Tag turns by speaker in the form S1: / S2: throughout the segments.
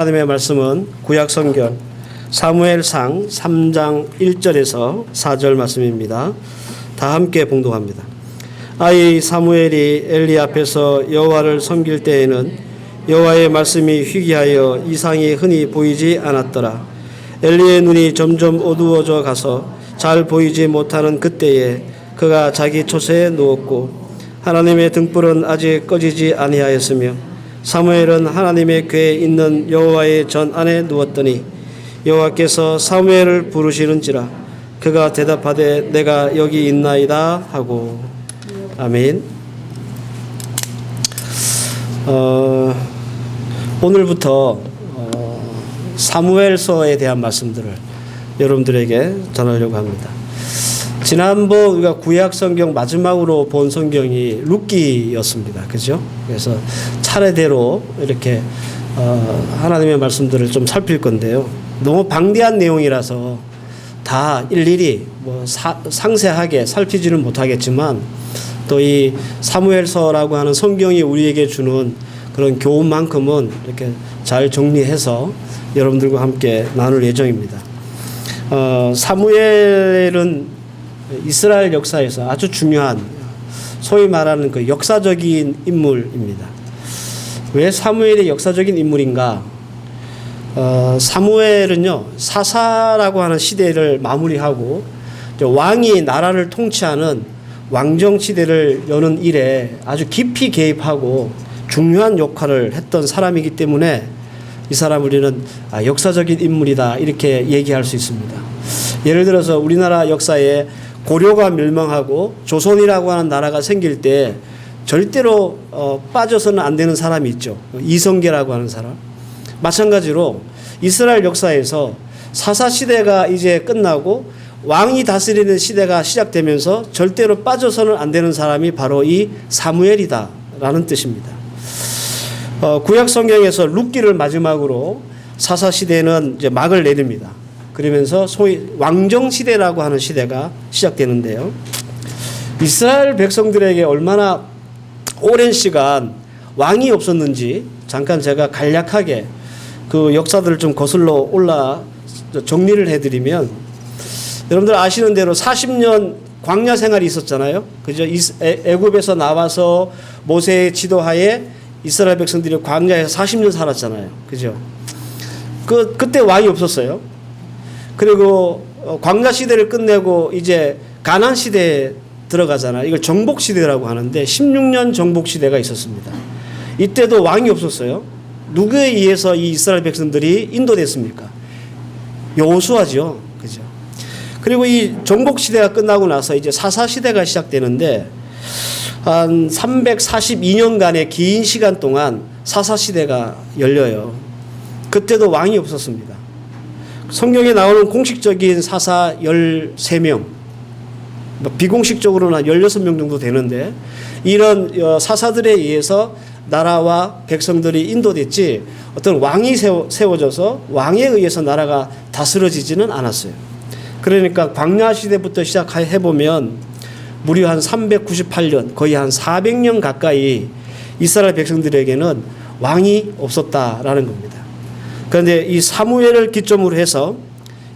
S1: 하나님의 말씀은 구약성경 사무엘상 3장 1절에서 4절 말씀입니다. 다 함께 봉독합니다. 아이 사무엘이 엘리 앞에서 여호와를 섬길 때에는 여호와의 말씀이 희귀하여 이상이 흔히 보이지 않았더라. 엘리의 눈이 점점 어두워져 가서 잘 보이지 못하는 그때에 그가 자기 처소에 누웠고 하나님의 등불은 아직 꺼지지 아니하였으며 사무엘은 하나님의 궤에 있는 여호와의 전 안에 누웠더니 여호와께서 사무엘을 부르시는지라 그가 대답하되 내가 여기 있나이다 하고. 아멘. 오늘부터 사무엘서에 대한 말씀들을 여러분들에게 전하려고 합니다. 지난번 우리가 구약 성경 마지막으로 본 성경이 룻기였습니다. 그죠? 그래서 차례대로 이렇게 하나님의 말씀들을 좀 살필 건데요. 너무 방대한 내용이라서 다 일일이 상세하게 살피지는 못하겠지만 또 이 사무엘서라고 하는 성경이 우리에게 주는 그런 교훈만큼은 이렇게 잘 정리해서 여러분들과 함께 나눌 예정입니다. 사무엘은 이스라엘 역사에서 아주 중요한 소위 말하는 그 역사적인 인물입니다. 왜 사무엘이 역사적인 인물인가? 사무엘은요, 사사라고 하는 시대를 마무리하고 왕이 나라를 통치하는 왕정 시대를 여는 일에 아주 깊이 개입하고 중요한 역할을 했던 사람이기 때문에 이 사람 우리는 역사적인 인물이다 이렇게 얘기할 수 있습니다. 예를 들어서 우리나라 역사에 고려가 멸망하고 조선이라고 하는 나라가 생길 때 절대로 빠져서는 안 되는 사람이 있죠. 이성계라고 하는 사람. 마찬가지로 이스라엘 역사에서 사사시대가 이제 끝나고 왕이 다스리는 시대가 시작되면서 절대로 빠져서는 안 되는 사람이 바로 이 사무엘이다라는 뜻입니다. 구약 성경에서 룻기를 마지막으로 사사시대는 이제 막을 내립니다. 그러면서 소위 왕정시대라고 하는 시대가 시작되는데요. 이스라엘 백성들에게 얼마나 오랜 시간 왕이 없었는지 잠깐 제가 간략하게 그 역사들을 좀 거슬러 정리를 해드리면, 여러분들 아시는 대로 40년 광야 생활이 있었잖아요. 그죠? 애굽에서 나와서 모세의 지도하에 이스라엘 백성들이 광야에서 40년 살았잖아요. 그죠? 그때 왕이 없었어요. 그리고 광야 시대를 끝내고 이제 가나안 시대에 들어가잖아요. 이걸 정복 시대라고 하는데 16년 정복 시대가 있었습니다. 이때도 왕이 없었어요. 누구에 의해서 이 이스라엘 백성들이 인도됐습니까? 여호수아죠. 그죠? 그리고 이 정복 시대가 끝나고 나서 이제 사사 시대가 시작되는데 한 342년간의 긴 시간 동안 사사 시대가 열려요. 그때도 왕이 없었습니다. 성경에 나오는 공식적인 사사 13명, 비공식적으로는 한 16명 정도 되는데 이런 사사들에 의해서 나라와 백성들이 인도됐지 어떤 왕이 세워져서 왕에 의해서 나라가 다스려지지는 않았어요. 그러니까 광야 시대부터 시작해보면 무려 한 398년, 거의 한 400년 가까이 이스라엘 백성들에게는 왕이 없었다라는 겁니다. 그런데 이 사무엘을 기점으로 해서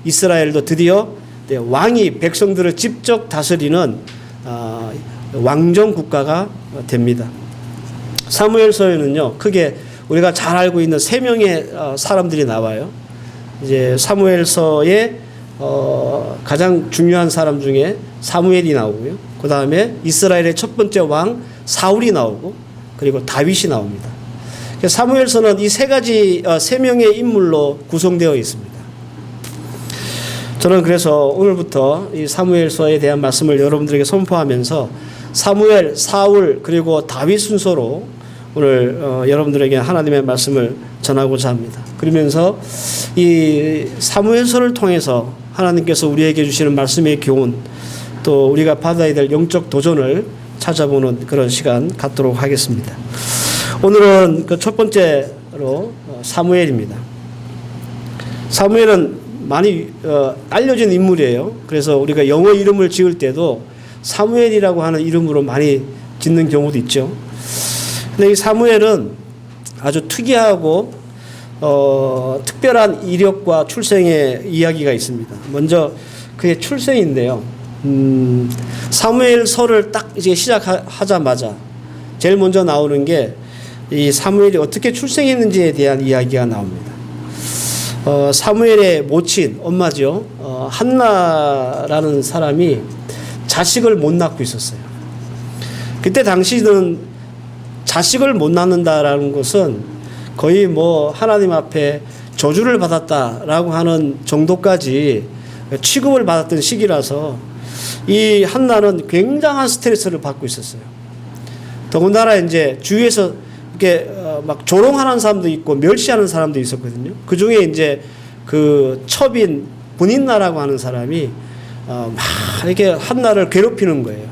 S1: 이스라엘도 드디어 왕이 백성들을 직접 다스리는 왕정 국가가 됩니다. 사무엘서에는요, 크게 우리가 잘 알고 있는 3명의 사람들이 나와요. 이제 사무엘서의 가장 중요한 사람 중에 사무엘이 나오고요. 그 다음에 이스라엘의 첫 번째 왕 사울이 나오고 그리고 다윗이 나옵니다. 사무엘서는 이 세 명의 인물로 구성되어 있습니다. 저는 그래서 오늘부터 이 사무엘서에 대한 말씀을 여러분들에게 선포하면서 사무엘, 사울, 그리고 다윗 순서로 오늘 여러분들에게 하나님의 말씀을 전하고자 합니다. 그러면서 이 사무엘서를 통해서 하나님께서 우리에게 주시는 말씀의 교훈, 또 우리가 받아야 될 영적 도전을 찾아보는 그런 시간 갖도록 하겠습니다. 오늘은 그 첫 번째로 사무엘입니다. 사무엘은 많이 알려진 인물이에요. 그래서 우리가 영어 이름을 지을 때도 사무엘이라고 하는 이름으로 많이 짓는 경우도 있죠. 근데 이 사무엘은 아주 특이하고 특별한 이력과 출생의 이야기가 있습니다. 먼저 그의 출생인데요. 사무엘서를 딱 이제 시작하자마자 제일 먼저 나오는 게 이 사무엘이 어떻게 출생했는지에 대한 이야기가 나옵니다. 사무엘의 모친, 엄마죠. 한나라는 사람이 자식을 못 낳고 있었어요. 그때 당시는 자식을 못 낳는다라는 것은 거의 뭐 하나님 앞에 저주를 받았다라고 하는 정도까지 취급을 받았던 시기라서 이 한나는 굉장한 스트레스를 받고 있었어요. 더군다나 이제 주위에서 이렇게 막 조롱하는 사람도 있고 멸시하는 사람도 있었거든요. 그 중에 이제 그 첩인 분인나라고 하는 사람이 막 이렇게 한나를 괴롭히는 거예요.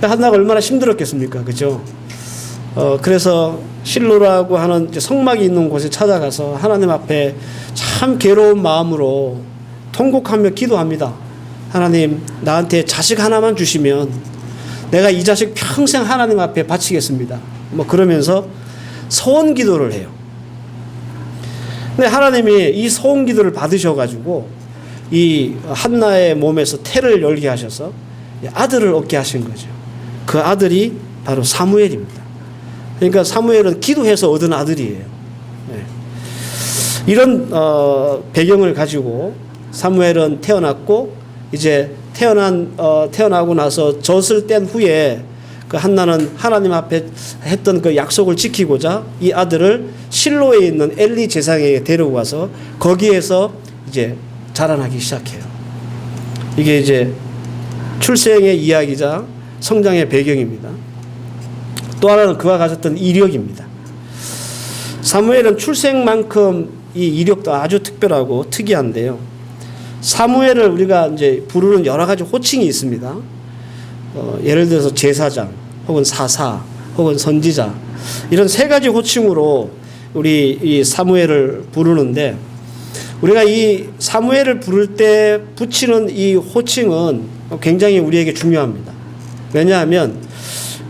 S1: 한나가 얼마나 힘들었겠습니까, 그죠? 그래서 실로라고 하는 이제 성막이 있는 곳에 찾아가서 하나님 앞에 참 괴로운 마음으로 통곡하며 기도합니다. 하나님, 나한테 자식 하나만 주시면 내가 이 자식 평생 하나님 앞에 바치겠습니다. 뭐 그러면서 소원 기도를 해요. 근데 하나님이 이 소원 기도를 받으셔가지고 이 한나의 몸에서 태를 열게 하셔서 아들을 얻게 하신 거죠. 그 아들이 바로 사무엘입니다. 그러니까 사무엘은 기도해서 얻은 아들이에요. 네. 이런 배경을 가지고 사무엘은 태어났고 이제 태어나고 나서 젖을 뗀 후에 그 한나는 하나님 앞에 했던 그 약속을 지키고자 이 아들을 실로에 있는 엘리 제사장에게 데리고 가서 거기에서 이제 자라나기 시작해요. 이게 이제 출생의 이야기자 성장의 배경입니다. 또 하나는 그가 가졌던 이력입니다. 사무엘은 출생만큼 이 이력도 아주 특별하고 특이한데요. 사무엘을 우리가 이제 부르는 여러 가지 호칭이 있습니다. 예를 들어서 제사장, 혹은 사사, 혹은 선지자, 이런 세 가지 호칭으로 우리 이 사무엘을 부르는데, 우리가 이 사무엘을 부를 때 붙이는 이 호칭은 굉장히 우리에게 중요합니다. 왜냐하면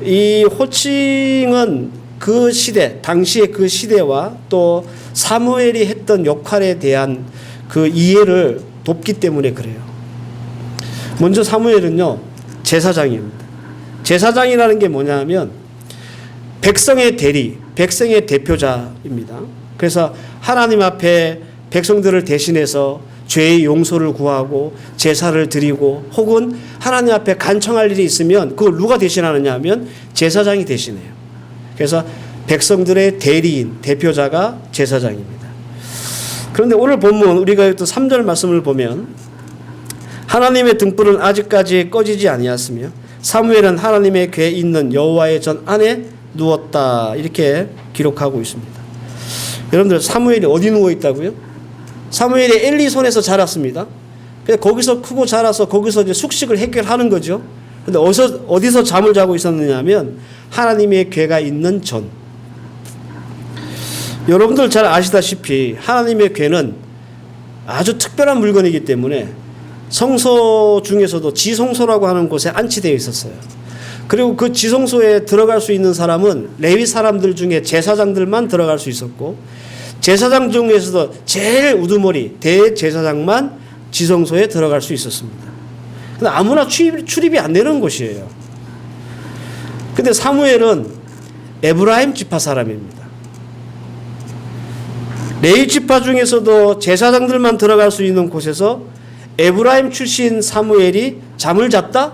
S1: 이 호칭은 그 시대, 당시의 그 시대와 또 사무엘이 했던 역할에 대한 그 이해를 돕기 때문에 그래요. 먼저 사무엘은요, 제사장입니다. 제사장이라는 게 뭐냐면 백성의 대리, 백성의 대표자입니다. 그래서 하나님 앞에 백성들을 대신해서 죄의 용서를 구하고 제사를 드리고 혹은 하나님 앞에 간청할 일이 있으면 그걸 누가 대신하느냐 하면 제사장이 대신해요. 그래서 백성들의 대리인, 대표자가 제사장입니다. 그런데 오늘 본문 우리가 또 3절 말씀을 보면 하나님의 등불은 아직까지 꺼지지 아니하였으며 사무엘은 하나님의 궤에 있는 여호와의 전 안에 누웠다, 이렇게 기록하고 있습니다. 여러분들, 사무엘이 어디 누워 있다고요? 사무엘이 엘리 손에서 자랐습니다. 그래서 거기서 크고 자라서 거기서 이제 숙식을 해결하는 거죠. 근데 어디서 잠을 자고 있었느냐 하면 하나님의 궤가 있는 전. 여러분들 잘 아시다시피 하나님의 궤는 아주 특별한 물건이기 때문에 성소 중에서도 지성소라고 하는 곳에 안치되어 있었어요. 그리고 그 지성소에 들어갈 수 있는 사람은 레위 사람들 중에 제사장들만 들어갈 수 있었고, 제사장 중에서도 제일 우두머리 대제사장만 지성소에 들어갈 수 있었습니다. 근데 아무나 출입이 안 되는 곳이에요. 근데 사무엘은 에브라임 지파 사람입니다. 레위 지파 중에서도 제사장들만 들어갈 수 있는 곳에서 에브라임 출신 사무엘이 잠을 잤다?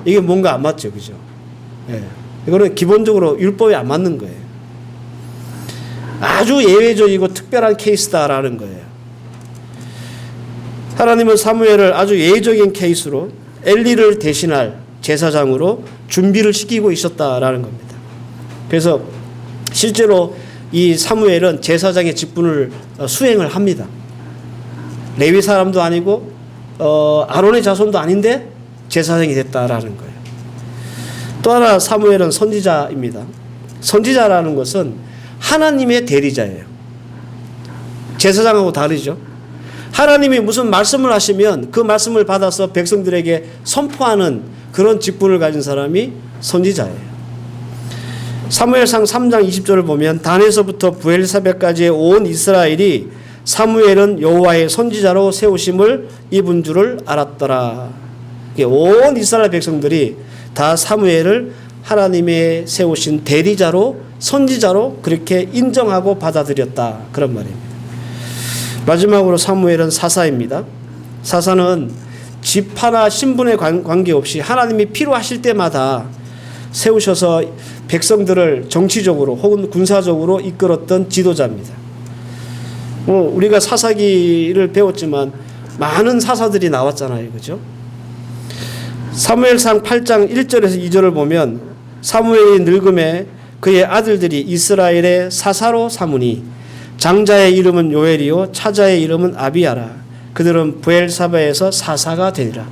S1: 이게 뭔가 안 맞죠, 그죠? 예. 이거는 기본적으로 율법에 안 맞는 거예요. 아주 예외적이고 특별한 케이스다라는 거예요. 하나님은 사무엘을 아주 예외적인 케이스로 엘리를 대신할 제사장으로 준비를 시키고 있었다라는 겁니다. 그래서 실제로 이 사무엘은 제사장의 직분을 수행을 합니다. 레위 사람도 아니고 아론의 자손도 아닌데 제사장이 됐다라는 거예요. 또 하나 사무엘은 선지자입니다. 선지자라는 것은 하나님의 대리자예요. 제사장하고 다르죠. 하나님이 무슨 말씀을 하시면 그 말씀을 받아서 백성들에게 선포하는 그런 직분을 가진 사람이 선지자예요. 사무엘상 3장 20절을 보면 단에서부터 브엘사베까지의 온 이스라엘이 사무엘은 여호와의 선지자로 세우심을 입은 줄을 알았더라. 온 이스라엘 백성들이 다 사무엘을 하나님의 세우신 대리자로 선지자로 그렇게 인정하고 받아들였다. 그런 말입니다. 마지막으로 사무엘은 사사입니다. 사사는 지파나 신분에 관계없이 하나님이 필요하실 때마다 세우셔서 백성들을 정치적으로 혹은 군사적으로 이끌었던 지도자입니다. 우리가 사사기를 배웠지만 많은 사사들이 나왔잖아요. 그죠? 사무엘상 8장 1절에서 2절을 보면 사무엘이 늙음에 그의 아들들이 이스라엘의 사사로 삼으니 장자의 이름은 요엘이요 차자의 이름은 아비야라. 그들은 브엘사바에서 사사가 되니라.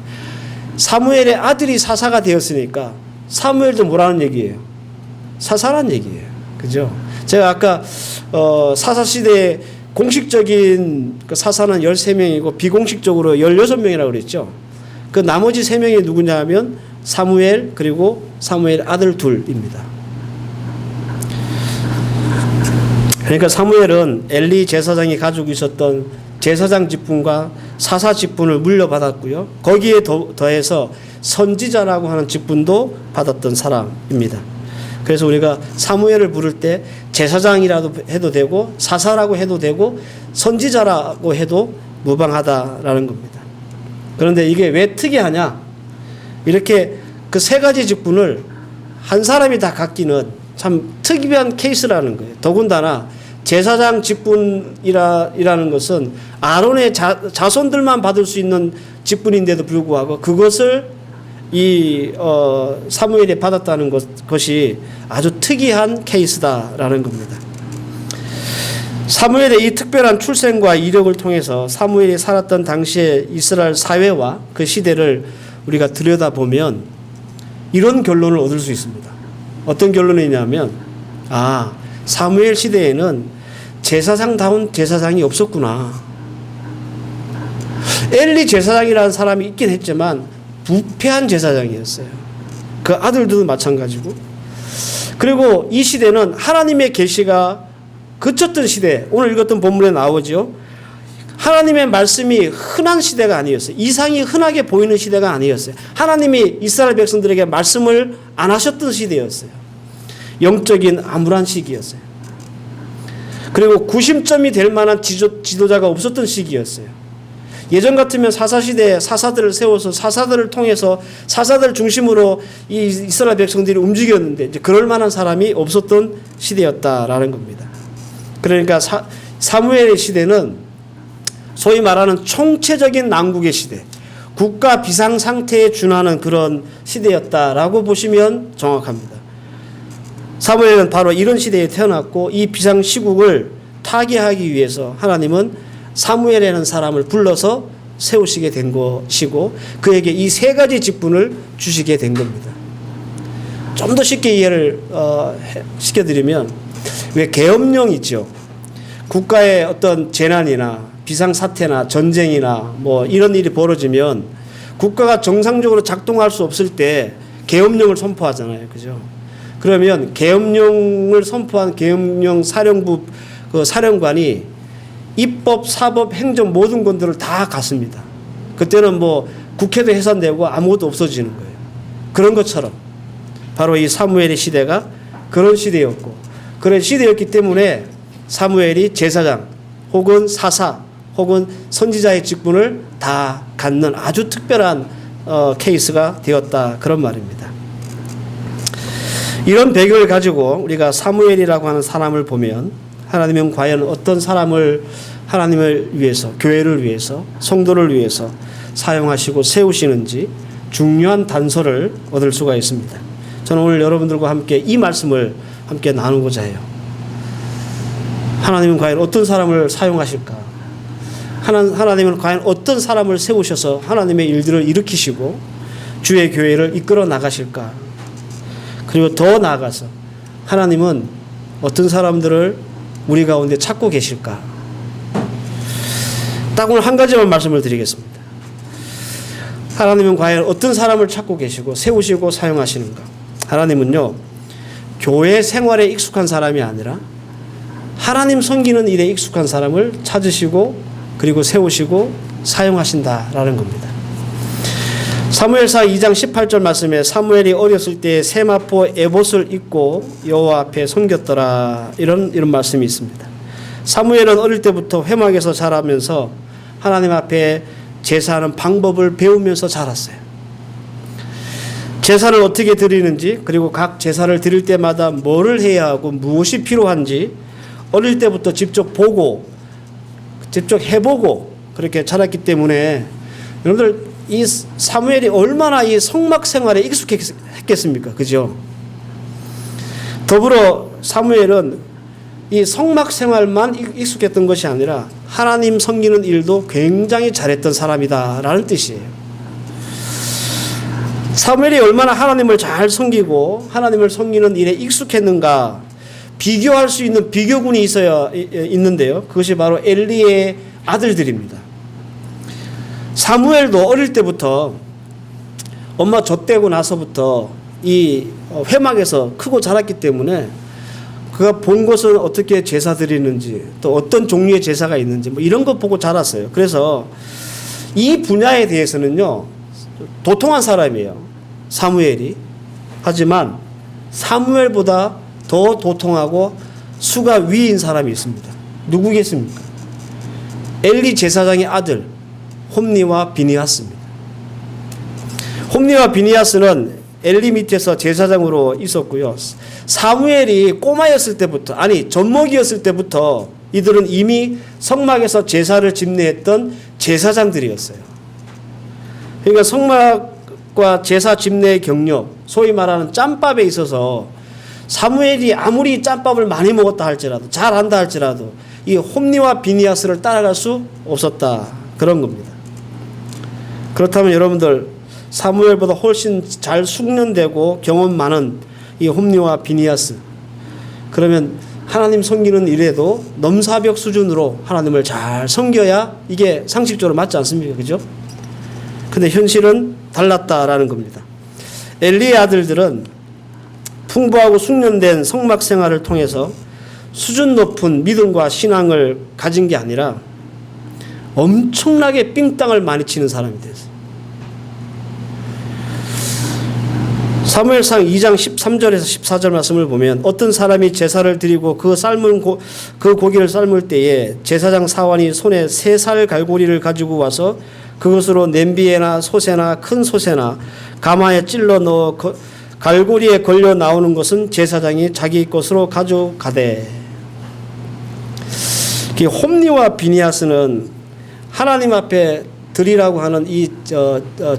S1: 사무엘의 아들이 사사가 되었으니까 사무엘도 뭐라는 얘기예요? 사사란 얘기예요. 그죠? 제가 아까 사사 시대에 공식적인 그 사사는 13명이고 비공식적으로 16명이라고 그랬죠. 그 나머지 3명이 누구냐 하면 사무엘 그리고 사무엘 아들 둘입니다. 그러니까 사무엘은 엘리 제사장이 가지고 있었던 제사장 직분과 사사 직분을 물려받았고요. 거기에 더해서 선지자라고 하는 직분도 받았던 사람입니다. 그래서 우리가 사무엘을 부를 때 제사장이라도 해도 되고 사사라고 해도 되고 선지자라고 해도 무방하다라는 겁니다. 그런데 이게 왜 특이하냐? 이렇게 그 세 가지 직분을 한 사람이 다 갖기는 참 특이한 케이스라는 거예요. 더군다나 제사장 직분이라는 것은 아론의 자손들만 받을 수 있는 직분인데도 불구하고 그것을 사무엘이 받았다는 것이 아주 특이한 케이스다라는 겁니다. 사무엘의 이 특별한 출생과 이력을 통해서 사무엘이 살았던 당시의 이스라엘 사회와 그 시대를 우리가 들여다보면 이런 결론을 얻을 수 있습니다. 어떤 결론이냐면 사무엘 시대에는 제사장다운 제사장이 없었구나. 엘리 제사장이라는 사람이 있긴 했지만 부패한 제사장이었어요. 그 아들들도 마찬가지고. 그리고 이 시대는 하나님의 계시가 그쳤던 시대, 오늘 읽었던 본문에 나오죠. 하나님의 말씀이 흔한 시대가 아니었어요. 이상이 흔하게 보이는 시대가 아니었어요. 하나님이 이스라엘 백성들에게 말씀을 안 하셨던 시대였어요. 영적인 암울한 시기였어요. 그리고 구심점이 될 만한 지도자가 없었던 시기였어요. 예전 같으면 사사시대에 사사들을 세워서 사사들을 통해서 사사들 중심으로 이 이스라엘 백성들이 움직였는데 이제 그럴 만한 사람이 없었던 시대였다라는 겁니다. 그러니까 사무엘의 시대는 소위 말하는 총체적인 난국의 시대, 국가 비상 상태에 준하는 그런 시대였다라고 보시면 정확합니다. 사무엘은 바로 이런 시대에 태어났고 이 비상 시국을 타개하기 위해서 하나님은 사무엘이라는 사람을 불러서 세우시게 된 것이고 그에게 이 세 가지 직분을 주시게 된 겁니다. 좀 더 쉽게 이해를 시켜드리면 왜 계엄령 있죠. 국가의 어떤 재난이나 비상사태나 전쟁이나 뭐 이런 일이 벌어지면 국가가 정상적으로 작동할 수 없을 때 계엄령을 선포하잖아요. 그죠? 그러면 계엄령을 선포한 계엄령 사령부 그 사령관이 입법, 사법, 행정 모든 건들을 다 갖습니다. 그때는 뭐 국회도 해산되고 아무것도 없어지는 거예요. 그런 것처럼 바로 이 사무엘의 시대가 그런 시대였고 그런 시대였기 때문에 사무엘이 제사장 혹은 사사 혹은 선지자의 직분을 다 갖는 아주 특별한 케이스가 되었다 그런 말입니다. 이런 배경을 가지고 우리가 사무엘이라고 하는 사람을 보면 하나님은 과연 어떤 사람을 하나님을 위해서, 교회를 위해서, 성도를 위해서 사용하시고 세우시는지 중요한 단서를 얻을 수가 있습니다. 저는 오늘 여러분들과 함께 이 말씀을 함께 나누고자 해요. 하나님은 과연 어떤 사람을 사용하실까? 하나님은 과연 어떤 사람을 세우셔서 하나님의 일들을 일으키시고 주의 교회를 이끌어 나가실까? 그리고 더 나아가서 하나님은 어떤 사람들을 우리 가운데 찾고 계실까? 딱 오늘 한 가지만 말씀을 드리겠습니다. 하나님은 과연 어떤 사람을 찾고 계시고 세우시고 사용하시는가? 하나님은요, 교회 생활에 익숙한 사람이 아니라 하나님 섬기는 일에 익숙한 사람을 찾으시고 그리고 세우시고 사용하신다라는 겁니다. 사무엘상 2장 18절 말씀에 사무엘이 어렸을 때 세마포 에봇을 입고 여호와 앞에 섬겼더라, 이런 말씀이 있습니다. 사무엘은 어릴 때부터 회막에서 자라면서 하나님 앞에 제사하는 방법을 배우면서 자랐어요. 제사를 어떻게 드리는지, 그리고 각 제사를 드릴 때마다 뭐를 해야 하고 무엇이 필요한지 어릴 때부터 직접 보고 직접 해보고 그렇게 자랐기 때문에, 여러분들 이 사무엘이 얼마나 이 성막 생활에 익숙했겠습니까? 그죠? 더불어 사무엘은 이 성막 생활만 익숙했던 것이 아니라 하나님 섬기는 일도 굉장히 잘했던 사람이다라는 뜻이에요. 사무엘이 얼마나 하나님을 잘 섬기고 하나님을 섬기는 일에 익숙했는가 비교할 수 있는 비교군이 있는데요. 그것이 바로 엘리의 아들들입니다. 사무엘도 어릴 때부터 엄마 젖대고 나서부터 이 회막에서 크고 자랐기 때문에 그가 본 것은 어떻게 제사 드리는지, 또 어떤 종류의 제사가 있는지 뭐 이런 것 보고 자랐어요. 그래서 이 분야에 대해서는요 도통한 사람이에요, 사무엘이. 하지만 사무엘보다 더 도통하고 수가 위인 사람이 있습니다. 누구겠습니까? 엘리 제사장의 아들 홈니와 비니하스입니다. 홈니와 비니하스는 엘리 밑에서 제사장으로 있었고요. 사무엘이 꼬마였을 때부터, 아니 젖먹이였을 때부터 이들은 이미 성막에서 제사를 집례했던 제사장들이었어요. 그러니까 성막과 제사 집례의 경력, 소위 말하는 짬밥에 있어서 사무엘이 아무리 짬밥을 많이 먹었다 할지라도, 잘한다 할지라도 이 홈니와 비니하스를 따라갈 수 없었다, 그런 겁니다. 그렇다면 여러분들, 사무엘보다 훨씬 잘 숙련되고 경험 많은 이 홈니와 비니하스, 그러면 하나님 섬기는 일에도 넘사벽 수준으로 하나님을 잘 섬겨야 이게 상식적으로 맞지 않습니까? 그죠? 근데 현실은 달랐다라는 겁니다. 엘리의 아들들은 풍부하고 숙련된 성막 생활을 통해서 수준 높은 믿음과 신앙을 가진 게 아니라 엄청나게 삥땅을 많이 치는 사람이 됐어요. 사무엘상 2장 13절에서 14절 말씀을 보면 어떤 사람이 제사를 드리고 그 고기를 삶을 때에 제사장 사환이 손에 3살 갈고리를 가지고 와서 그것으로 냄비에나 솥에나 큰 솥에나 가마에 찔러 넣어 갈고리에 걸려 나오는 것은 제사장이 자기 것으로 가져가되. 홈니와 비니하스는 하나님 앞에 드리라고 하는 이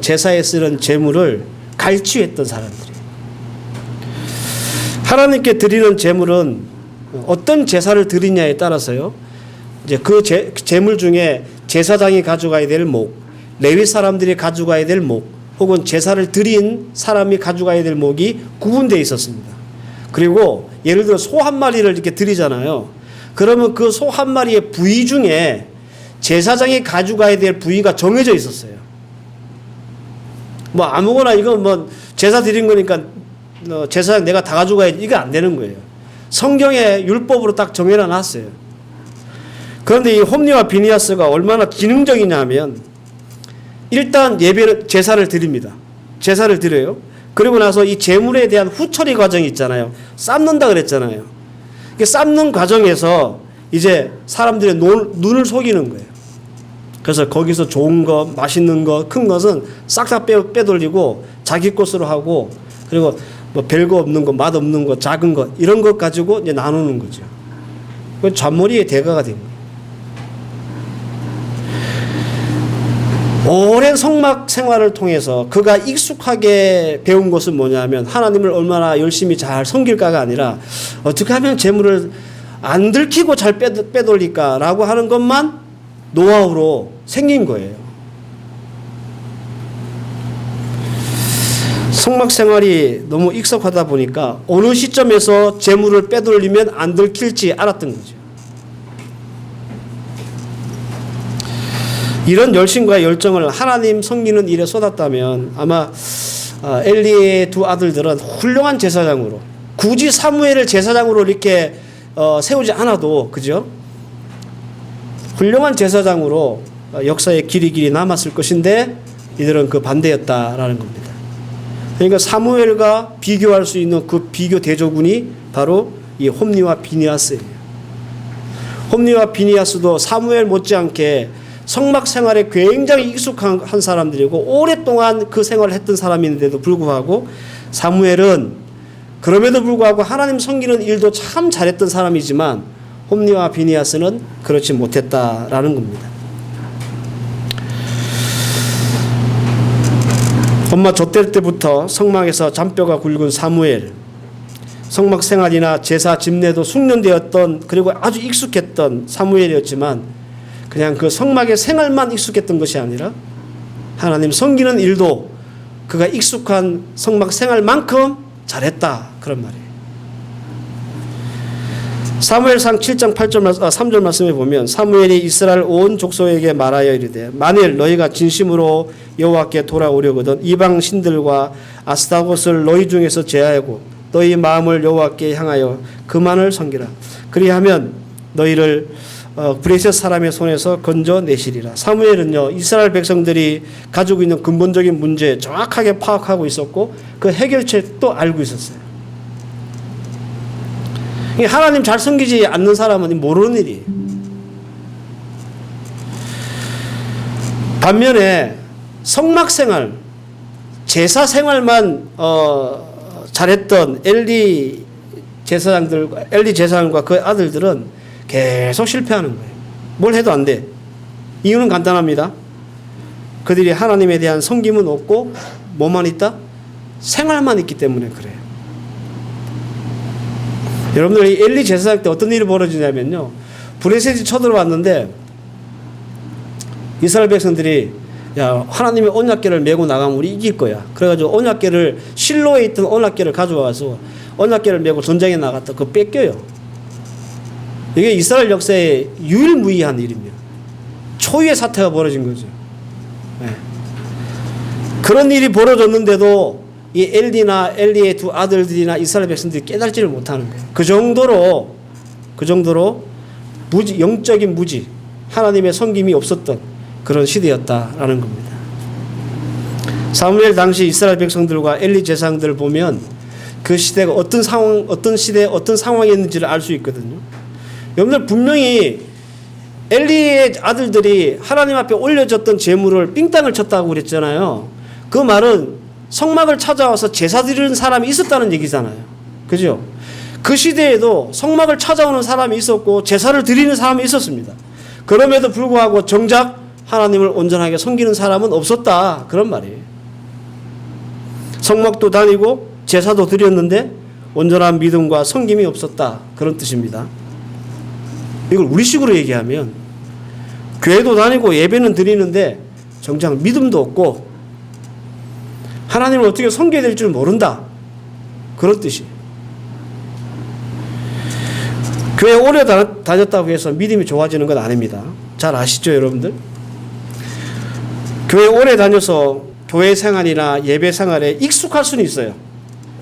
S1: 제사에 쓰는 제물을 갈취했던 사람들이에요. 하나님께 드리는 제물은 어떤 제사를 드리냐에 따라서요, 이제 그 제물 중에 제사장이 가져가야 될 목, 레위 사람들이 가져가야 될 목, 혹은 제사를 드린 사람이 가져가야 될 목이 구분되어 있었습니다. 그리고 예를 들어 소 한 마리를 이렇게 드리잖아요. 그러면 그 소 한 마리의 부위 중에 제사장이 가져가야 될 부위가 정해져 있었어요. 뭐 아무거나 이거 뭐 제사 드린 거니까 제사장 내가 다 가져가야지, 이거 안 되는 거예요. 성경에 율법으로 딱 정해놔 놨어요. 그런데 이 홈니와 비니하스가 얼마나 지능적이냐면, 일단 제사를 드립니다. 제사를 드려요. 그리고 나서 이 제물에 대한 후처리 과정이 있잖아요. 삶는다 그랬잖아요. 삶는 과정에서 이제 사람들의 눈을 속이는 거예요. 그래서 거기서 좋은 거, 맛있는 거, 큰 것은 싹 다 빼돌리고 자기 것으로 하고, 그리고 뭐 별거 없는 거, 맛 없는 거, 작은 거, 이런 것 가지고 이제 나누는 거죠. 그 잔머리의 대가가 된 거예요. 오랜 성막 생활을 통해서 그가 익숙하게 배운 것은 뭐냐면, 하나님을 얼마나 열심히 잘 섬길까가 아니라 어떻게 하면 재물을 안 들키고 잘 빼돌릴까라고 하는 것만 노하우로 생긴 거예요. 성막 생활이 너무 익숙하다 보니까 어느 시점에서 재물을 빼돌리면 안 들킬지 알았던 거죠. 이런 열심과 열정을 하나님 섬기는 일에 쏟았다면 아마 엘리의 두 아들들은 훌륭한 제사장으로 굳이 사무엘을 제사장으로 이렇게 세우지 않아도, 그죠? 훌륭한 제사장으로 역사에 길이 남았을 것인데 이들은 그 반대였다라는 겁니다. 그러니까 사무엘과 비교할 수 있는 그 비교 대조군이 바로 이 홈리와 비니아스예요. 홈리와 비니아스도 사무엘 못지않게 성막 생활에 굉장히 익숙한 한 사람들이고 오랫동안 그 생활을 했던 사람인데도 불구하고 사무엘은 그럼에도 불구하고 하나님 섬기는 일도 참 잘했던 사람이지만 홈리와 비니아스는 그렇지 못했다라는 겁니다. 엄마 젖될 때부터 성막에서 잔뼈가 굵은 사무엘, 성막 생활이나 제사 집례도 숙련되었던 그리고 아주 익숙했던 사무엘이었지만 그냥 그 성막의 생활만 익숙했던 것이 아니라 하나님 섬기는 일도 그가 익숙한 성막 생활만큼 잘했다, 그런 말이에요. 사무엘상 7장 3절 말씀에 보면 사무엘이 이스라엘 온 족속에게 말하여 이르되 만일 너희가 진심으로 여호와께 돌아오려거든 이방 신들과 아스타롯을 너희 중에서 제하고 너희 마음을 여호와께 향하여 그만을 섬기라. 그리하면 너희를 브레셋 사람의 손에서 건져내시리라. 사무엘은요, 이스라엘 백성들이 가지고 있는 근본적인 문제 정확하게 파악하고 있었고 그 해결책도 알고 있었어요. 하나님 잘 섬기지 않는 사람은 모르는 일이에요. 반면에 성막생활, 제사생활만 잘했던 엘리 제사장과 그 아들들은 계속 실패하는 거예요. 뭘 해도 안 돼. 이유는 간단합니다. 그들이 하나님에 대한 섬김은 없고 뭐만 있다? 생활만 있기 때문에 그래요. 여러분들 이 엘리 제사장 때 어떤 일이 벌어지냐면요, 브레셋이 쳐들어왔는데 이스라엘 백성들이 야, 하나님의 언약궤를 메고 나가면 우리 이길 거야. 그래가지고 언약궤를, 실로에 있던 언약궤를 가져와서 언약궤를 메고 전쟁에 나갔다. 그거 뺏겨요. 이게 이스라엘 역사에 유일무이한 일입니다. 초유의 사태가 벌어진 거죠. 네. 그런 일이 벌어졌는데도 이 엘리의 두 아들들이나 이스라엘 백성들이 깨달지를 못하는 거예요. 그 정도로 영적인 무지, 하나님의 섬김이 없었던 그런 시대였다라는 겁니다. 사무엘 당시 이스라엘 백성들과 엘리 제사장들을 보면 그 시대가 어떤 상황이었는지를 알 수 있거든요. 여러분들 분명히 엘리의 아들들이 하나님 앞에 올려졌던 제물을 삥땅을 쳤다고 그랬잖아요. 그 말은 성막을 찾아와서 제사 드리는 사람이 있었다는 얘기잖아요. 그죠? 그 시대에도 성막을 찾아오는 사람이 있었고 제사를 드리는 사람이 있었습니다. 그럼에도 불구하고 정작 하나님을 온전하게 섬기는 사람은 없었다, 그런 말이에요. 성막도 다니고 제사도 드렸는데 온전한 믿음과 섬김이 없었다, 그런 뜻입니다. 이걸 우리식으로 얘기하면 교회도 다니고 예배는 드리는데 정작 믿음도 없고 하나님을 어떻게 섬겨야 될 줄 모른다, 그런 뜻이에요. 교회 오래 다녔다고 해서 믿음이 좋아지는 건 아닙니다. 잘 아시죠, 여러분들? 교회 오래 다녀서 교회 생활이나 예배 생활에 익숙할 수는 있어요.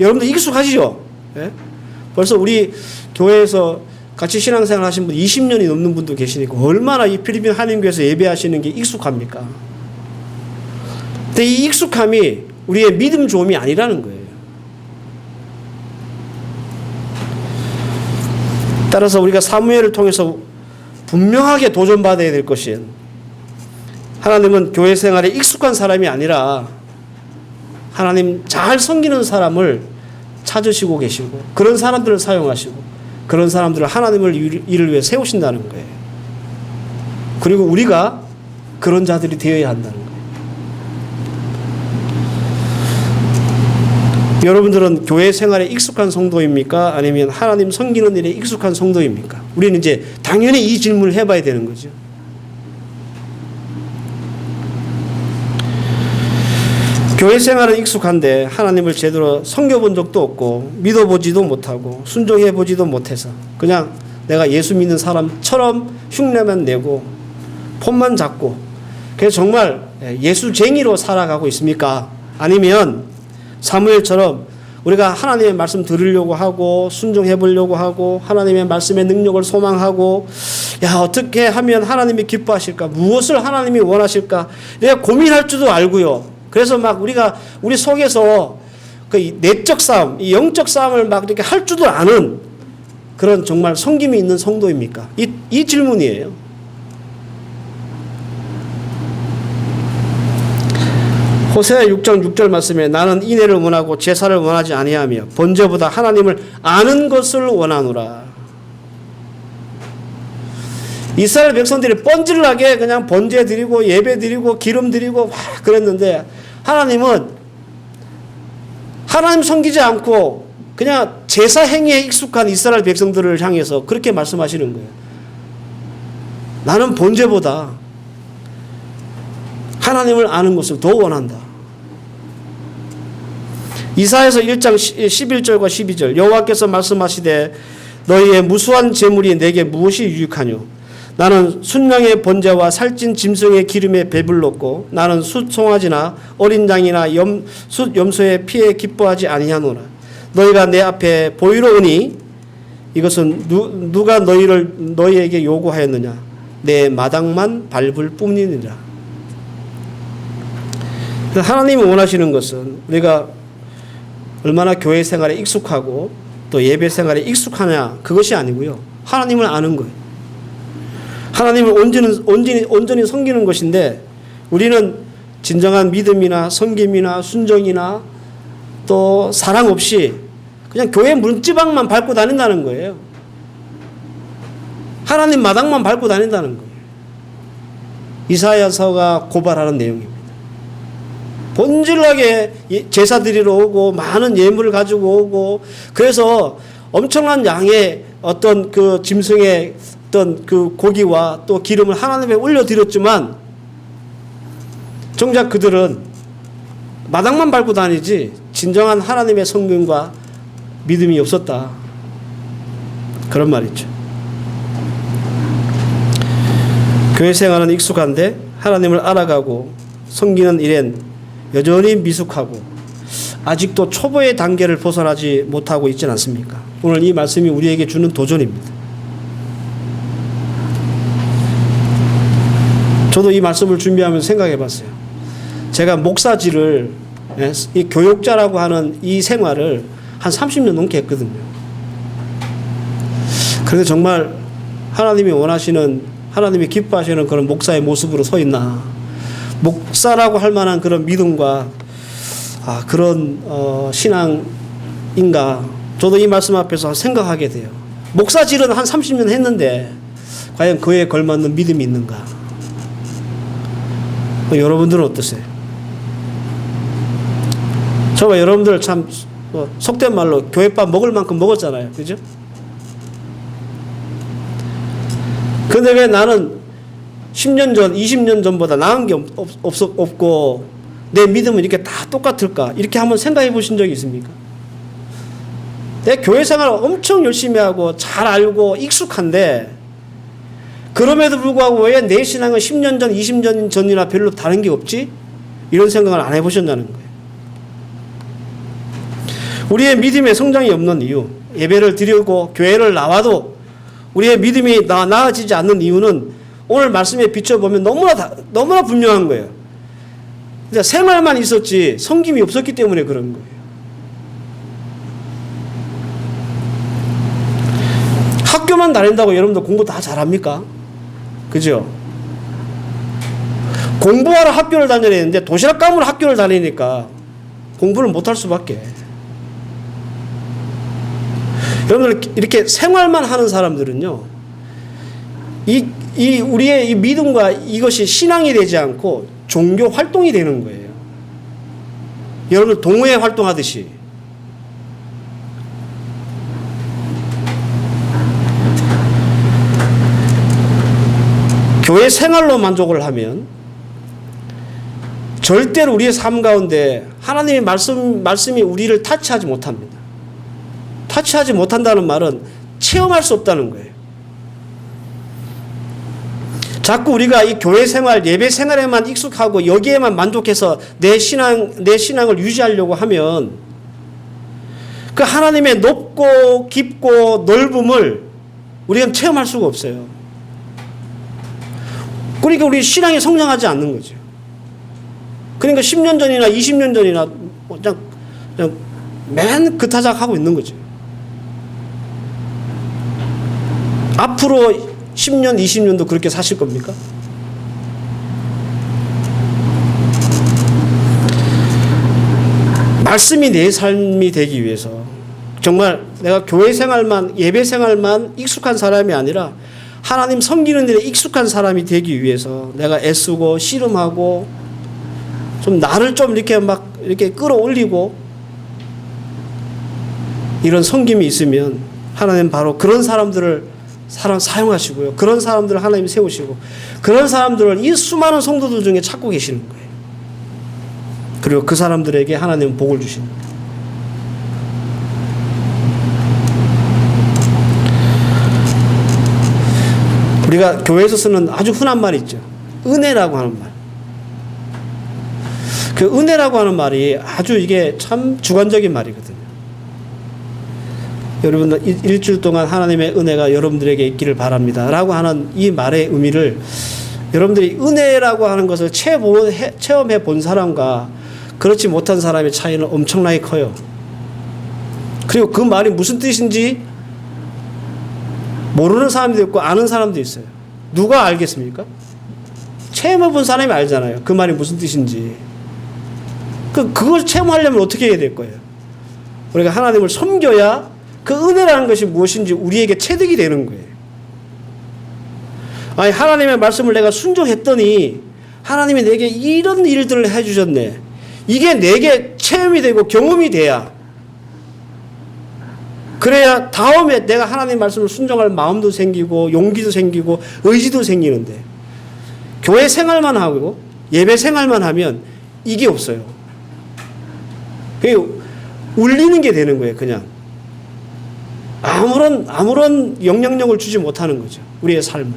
S1: 여러분들 익숙하시죠? 네? 벌써 우리 교회에서 같이 신앙생활 하신 분 20년이 넘는 분도 계시니까 얼마나 이 필리핀 한인교회에서 예배하시는 게 익숙합니까? 근데 이 익숙함이 우리의 믿음 좋음이 아니라는 거예요. 따라서 우리가 사무엘을 통해서 분명하게 도전받아야 될 것은 하나님은 교회 생활에 익숙한 사람이 아니라 하나님 잘 섬기는 사람을 찾으시고 계시고 그런 사람들을 사용하시고 그런 사람들을 하나님을 일을 위해 세우신다는 거예요. 그리고 우리가 그런 자들이 되어야 한다는 거예요. 여러분들은 교회 생활에 익숙한 성도입니까? 아니면 하나님 섬기는 일에 익숙한 성도입니까? 우리는 이제 당연히 이 질문을 해봐야 되는 거죠. 교회 생활은 익숙한데 하나님을 제대로 섬겨본 적도 없고 믿어보지도 못하고 순종해보지도 못해서 그냥 내가 예수 믿는 사람처럼 흉내만 내고 폰만 잡고 그래서 정말 예수쟁이로 살아가고 있습니까? 아니면 사무엘처럼 우리가 하나님의 말씀 들으려고 하고 순종해 보려고 하고 하나님의 말씀의 능력을 소망하고 어떻게 하면 하나님이 기뻐하실까? 무엇을 하나님이 원하실까? 내가 고민할 줄도 알고요. 그래서 막 우리 속에서 그 내적 싸움, 이 영적 싸움을 막 이렇게 할 줄도 아는 그런 정말 섬김이 있는 성도입니까? 이 질문이에요. 호세아 6장 6절 말씀에 나는 인애를 원하고 제사를 원하지 아니하며 번제보다 하나님을 아는 것을 원하노라. 이스라엘 백성들이 뻔질나게 그냥 번제 드리고 예배 드리고 기름 드리고 그랬는데 하나님은 하나님 섬기지 않고 그냥 제사 행위에 익숙한 이스라엘 백성들을 향해서 그렇게 말씀하시는 거예요. 나는 번제보다 하나님을 아는 것을 더 원한다. 이사야서 1장 11절과 12절 여호와께서 말씀하시되 너희의 무수한 제물이 내게 무엇이 유익하뇨? 나는 순양의 번제와 살찐 짐승의 기름에 배불렀고 나는 숫 송아지나 어린 양이나 숫 염소의 피에 기뻐하지 아니하노라. 너희가 내 앞에 보이러 오니 이것은 누가 너희에게 요구하였느냐? 내 마당만 밟을 뿐이니라. 하나님이 원하시는 것은 우리가 얼마나 교회 생활에 익숙하고 또 예배 생활에 익숙하냐 그것이 아니고요. 하나님을 아는 거예요. 하나님을 온전히 섬기는 것인데 우리는 진정한 믿음이나 섬김이나 순종이나 또 사랑 없이 그냥 교회 문지방만 밟고 다닌다는 거예요. 하나님 마당만 밟고 다닌다는 거예요. 이사야서가 고발하는 내용입니다. 본질나게 제사 드리러 오고 많은 예물을 가지고 오고 그래서 엄청난 양의 어떤 그 짐승의 어떤 그 고기와 또 기름을 하나님에 올려드렸지만 정작 그들은 마당만 밟고 다니지 진정한 하나님의 성경과 믿음이 없었다. 그런 말이죠. 교회 생활은 익숙한데 하나님을 알아가고 섬기는 일엔 여전히 미숙하고 아직도 초보의 단계를 벗어나지 못하고 있지는 않습니까? 오늘 이 말씀이 우리에게 주는 도전입니다. 저도 이 말씀을 준비하면서 생각해 봤어요. 제가 목사직을 이 교육자라고 하는 이 생활을 한 30년 넘게 했거든요. 그런데 정말 하나님이 원하시는 하나님이 기뻐하시는 그런 목사의 모습으로 서 있나 목사라고 할 만한 그런 믿음과 그런 신앙인가 저도 이 말씀 앞에서 생각하게 돼요. 목사직은 한 30년 했는데 과연 그에 걸맞는 믿음이 있는가? 여러분들은 어떠세요? 저와 여러분들 참 속된 말로 교회밥 먹을 만큼 먹었잖아요. 그죠? 근데 왜 나는 10년 전, 20년 전보다 나은 게 없고 내 믿음은 이렇게 다 똑같을까? 이렇게 한번 생각해 보신 적이 있습니까? 내 교회 생활을 엄청 열심히 하고 잘 알고 익숙한데 그럼에도 불구하고 왜 내 신앙은 10년 전, 20년 전이나 별로 다른 게 없지? 이런 생각을 안 해보셨다는 거예요. 우리의 믿음의 성장이 없는 이유, 예배를 드리고 교회를 나와도 우리의 믿음이 나아지지 않는 이유는 오늘 말씀에 비춰보면 너무나 분명한 거예요. 그러니까 생활만 있었지 섬김이 없었기 때문에 그런 거예요. 학교만 다닌다고 여러분들 공부 다 잘합니까? 그죠? 공부하러 학교를 다녀야 되는데 도시락 감으러 학교를 다니니까 공부를 못할 수밖에. 여러분들 이렇게 생활만 하는 사람들은요, 우리의 이 믿음과 이것이 신앙이 되지 않고 종교 활동이 되는 거예요. 여러분들 동호회 활동하듯이. 교회 생활로 만족을 하면 절대로 우리의 삶 가운데 하나님의 말씀이 우리를 타치하지 못합니다. 타치하지 못한다는 말은 체험할 수 없다는 거예요. 자꾸 우리가 이 교회 생활, 예배 생활에만 익숙하고 여기에만 만족해서 내 신앙을 유지하려고 하면 그 하나님의 높고 깊고 넓음을 우리가 체험할 수가 없어요. 그러니까 우리 신앙이 성장하지 않는 거죠. 그러니까 10년 전이나 20년 전이나 그냥 맨 그 타작 하고 있는 거죠. 앞으로 10년, 20년도 그렇게 사실 겁니까? 말씀이 내 삶이 되기 위해서 정말 내가 교회 생활만, 예배 생활만 익숙한 사람이 아니라 하나님 섬기는 일에 익숙한 사람이 되기 위해서 내가 애쓰고 씨름하고 좀 나를 좀 이렇게 막 이렇게 끌어올리고 이런 섬김이 있으면 하나님 바로 그런 사람들을 사용하시고요. 그런 사람들을 하나님이 세우시고 그런 사람들을 이 수많은 성도들 중에 찾고 계시는 거예요. 그리고 그 사람들에게 하나님은 복을 주십니다. 우리가 교회에서 쓰는 아주 흔한 말이 있죠. 은혜라고 하는 말. 그 은혜라고 하는 말이 아주 이게 참 주관적인 말이거든요. 여러분 일주일 동안 하나님의 은혜가 여러분들에게 있기를 바랍니다 라고 하는 이 말의 의미를 여러분들이 은혜라고 하는 것을 체험해 본 사람과 그렇지 못한 사람의 차이는 엄청나게 커요. 그리고 그 말이 무슨 뜻인지 모르는 사람도 있고 아는 사람도 있어요. 누가 알겠습니까? 체험해 본 사람이 알잖아요. 그 말이 무슨 뜻인지. 그걸 체험하려면 어떻게 해야 될 거예요? 우리가 하나님을 섬겨야 그 은혜라는 것이 무엇인지 우리에게 체득이 되는 거예요. 아니, 하나님의 말씀을 내가 순종했더니 하나님이 내게 이런 일들을 해주셨네. 이게 내게 체험이 되고 경험이 돼야 그래야 다음에 내가 하나님 말씀을 순종할 마음도 생기고 용기도 생기고 의지도 생기는데 교회 생활만 하고 예배 생활만 하면 이게 없어요. 그게 울리는 게 되는 거예요. 그냥 아무런 영향력을 주지 못하는 거죠. 우리의 삶을.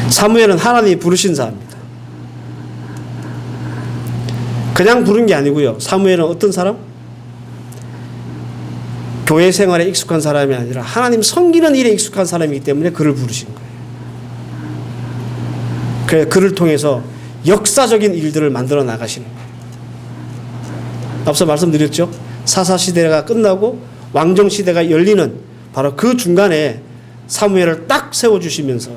S1: 사무엘은 하나님이 부르신 사람입니다. 그냥 부른 게 아니고요. 사무엘은 어떤 사람? 교회 생활에 익숙한 사람이 아니라 하나님 섬기는 일에 익숙한 사람이기 때문에 그를 부르신 거예요. 그래서 그를 통해서 역사적인 일들을 만들어 나가시는 거예요. 앞서 말씀드렸죠. 사사시대가 끝나고 왕정시대가 열리는 바로 그 중간에 사무엘을 딱 세워주시면서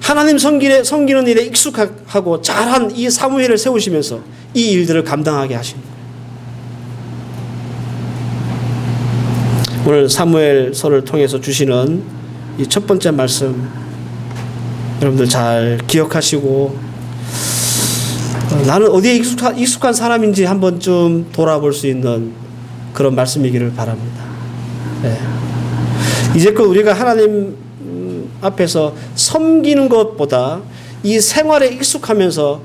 S1: 하나님 섬기는 일에 익숙하고 잘한 이 사무엘을 세우시면서 이 일들을 감당하게 하신 거예요. 오늘 사무엘서를 통해서 주시는 이 첫 번째 말씀 여러분들 잘 기억하시고 나는 어디에 익숙한 사람인지 한번 좀 돌아볼 수 있는 그런 말씀이기를 바랍니다. 네. 이제껏 우리가 하나님 앞에서 섬기는 것보다 이 생활에 익숙하면서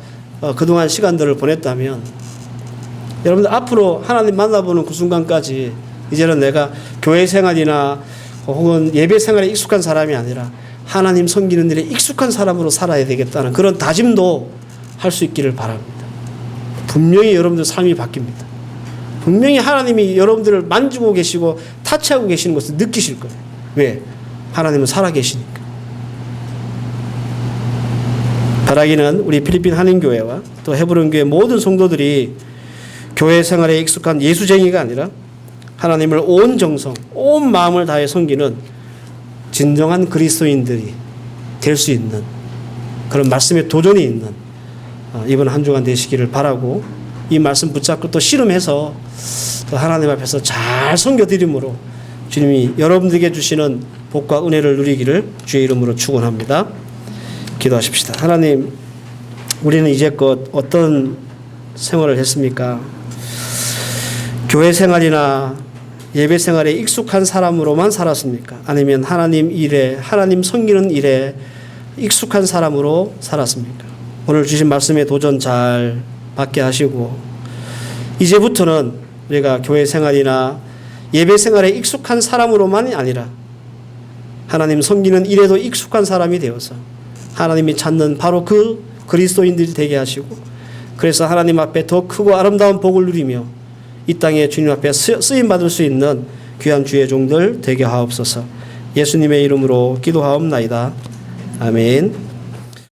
S1: 그동안 시간들을 보냈다면 여러분들 앞으로 하나님 만나보는 그 순간까지 이제는 내가 교회 생활이나 혹은 예배 생활에 익숙한 사람이 아니라 하나님 섬기는 일에 익숙한 사람으로 살아야 되겠다는 그런 다짐도 할 수 있기를 바랍니다. 분명히 여러분들 삶이 바뀝니다. 분명히 하나님이 여러분들을 만지고 계시고 타치하고 계시는 것을 느끼실 거예요. 왜? 하나님은 살아계시니까. 바라기는 우리 필리핀 한인교회와 또 헤브론교회 모든 성도들이 교회 생활에 익숙한 예수쟁이가 아니라 하나님을 온 정성, 온 마음을 다해 섬기는 진정한 그리스도인들이 될 수 있는 그런 말씀에 도전이 있는 이번 한 주간 되시기를 바라고 이 말씀 붙잡고 또 씨름해서 또 하나님 앞에서 잘 섬겨드림으로 주님이 여러분들에게 주시는 복과 은혜를 누리기를 주의 이름으로 축원합니다. 기도하십시다. 하나님, 우리는 이제껏 어떤 생활을 했습니까? 교회 생활이나 예배 생활에 익숙한 사람으로만 살았습니까? 아니면 하나님 일에, 하나님 섬기는 일에 익숙한 사람으로 살았습니까? 오늘 주신 말씀에 도전 잘 받게 하시고 이제부터는 우리가 교회 생활이나 예배 생활에 익숙한 사람으로만이 아니라 하나님 섬기는 일에도 익숙한 사람이 되어서 하나님이 찾는 바로 그 그리스도인들이 되게 하시고 그래서 하나님 앞에 더 크고 아름다운 복을 누리며 이 땅에 주님 앞에 쓰임 받을 수 있는 귀한 주의 종들 되게 하옵소서. 예수님의 이름으로 기도하옵나이다. 아멘.